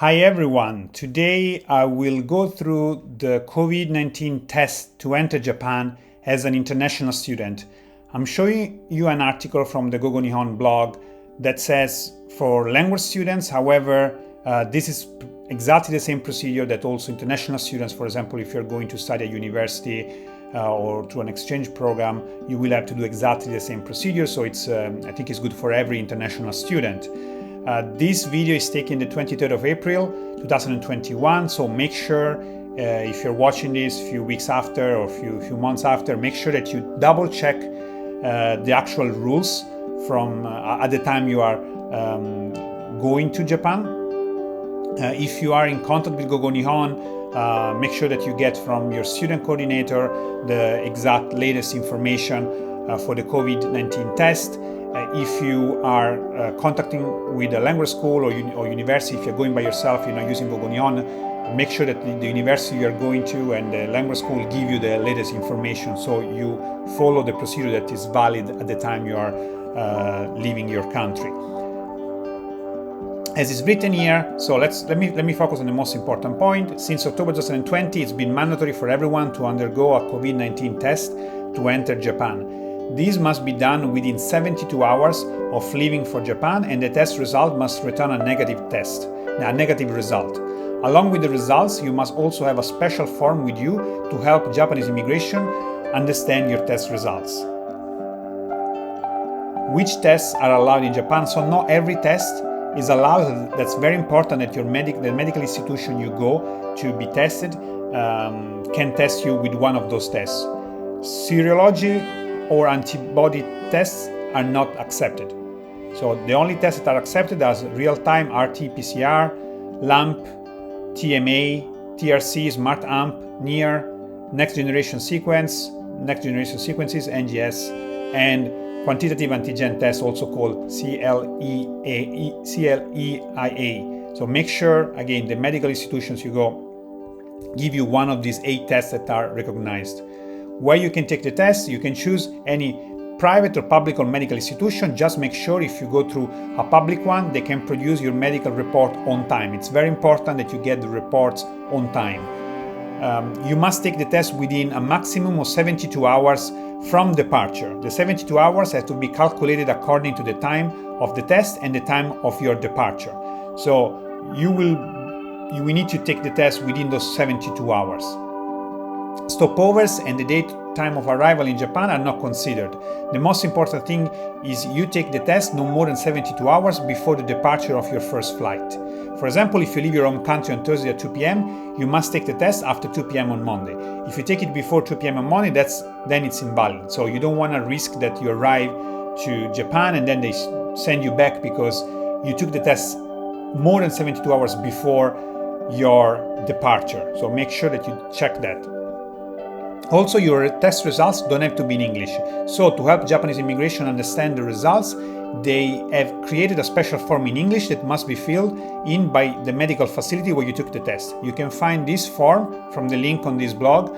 Hi everyone, today I will go through the COVID-19 test to enter Japan as an international student. I'm showing you an article from the Nihon blog that says for language students, however, this is exactly the same procedure that also international students, for example, if you're going to study at university or to an exchange program, you will have to do exactly the same procedure. So I think it's good for every international student. This video is taken the 23rd of April 2021, so make sure if you're watching this a few weeks after or a few months after, make sure that you double check the actual rules from at the time you are going to Japan. If you are in contact with Gogo Nihon, make sure that you get from your student coordinator the exact latest information for the COVID-19 test. If you are contacting with a language school or university, if you're going by yourself, you're not using Gogo Nihon, make sure that the university you are going to and the language school give you the latest information, so you follow the procedure that is valid at the time you are leaving your country. As is written here, so let me focus on the most important point. Since October 2020, it's been mandatory for everyone to undergo a COVID-19 test to enter Japan. This must be done within 72 hours of leaving for Japan, and the test result must return a negative result. Along with the results, you must also have a special form with you to help Japanese immigration understand your test results. Which tests are allowed in Japan? So not every test is allowed. That's very important that the medical institution you go to be tested can test you with one of those tests. Serology or antibody tests are not accepted. So the only tests that are accepted are real-time RT-PCR, LAMP, TMA, TRC, Smart AMP, NIR, next generation sequences, NGS, and quantitative antigen test, also called CLEIA. So make sure, again, the medical institutions you go give you one of these 8 tests that are recognized. Where you can take the test, you can choose any private or public or medical institution. Just make sure if you go through a public one, they can produce your medical report on time. It's very important that you get the reports on time. You must take the test within a maximum of 72 hours from departure. The 72 hours have to be calculated according to the time of the test and the time of your departure. So you will need to take the test within those 72 hours. Stopovers and the date time of arrival in Japan are not considered. The most important thing is you take the test no more than 72 hours before the departure of your first flight. For example, if you leave your home country on Thursday at 2 p.m., you must take the test after 2 p.m. on Monday. If you take it before 2 p.m. on Monday, then it's invalid. So you don't want to risk that you arrive to Japan and then they send you back because you took the test more than 72 hours before your departure. So make sure that you check that. Also, your test results don't have to be in English. So to help Japanese immigration understand the results, they have created a special form in English that must be filled in by the medical facility where you took the test. You can find this form from the link on this blog.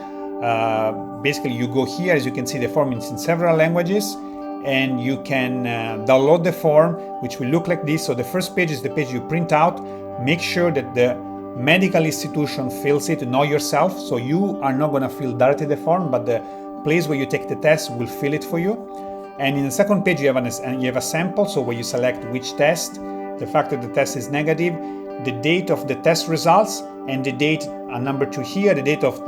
Basically, you go here, as you can see, the form is in several languages, and you can download the form, which will look like this. So the first page is the page you print out. Make sure that the medical institution fills it, know yourself, so you are not going to fill directly the form, but the place where you take the test will fill it for you. And in the second page you have a sample, so where you select which test, the fact that the test is negative, the date of the test results, and the date, number 2 here, the date of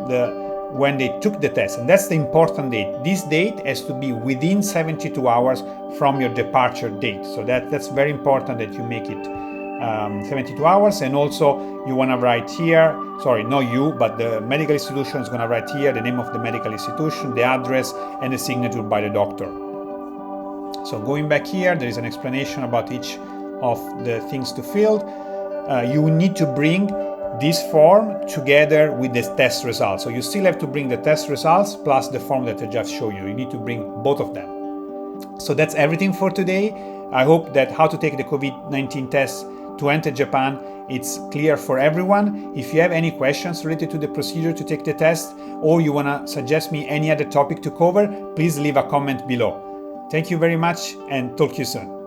when they took the test. And that's the important date. This date has to be within 72 hours from your departure date. So that's very important that you make it 72 hours. And also you want to write here, sorry, not you, but the medical institution is going to write here the name of the medical institution, the address, and the signature by the doctor. So going back here, there is an explanation about each of the things to fill. You need to bring this form together with the test results. So you still have to bring the test results plus the form that I just showed you. You need to bring both of them. So that's everything for today. I hope that how to take the COVID-19 test to enter Japan, it's clear for everyone. If you have any questions related to the procedure to take the test, or you want to suggest me any other topic to cover, please leave a comment below. Thank you very much and talk to you soon.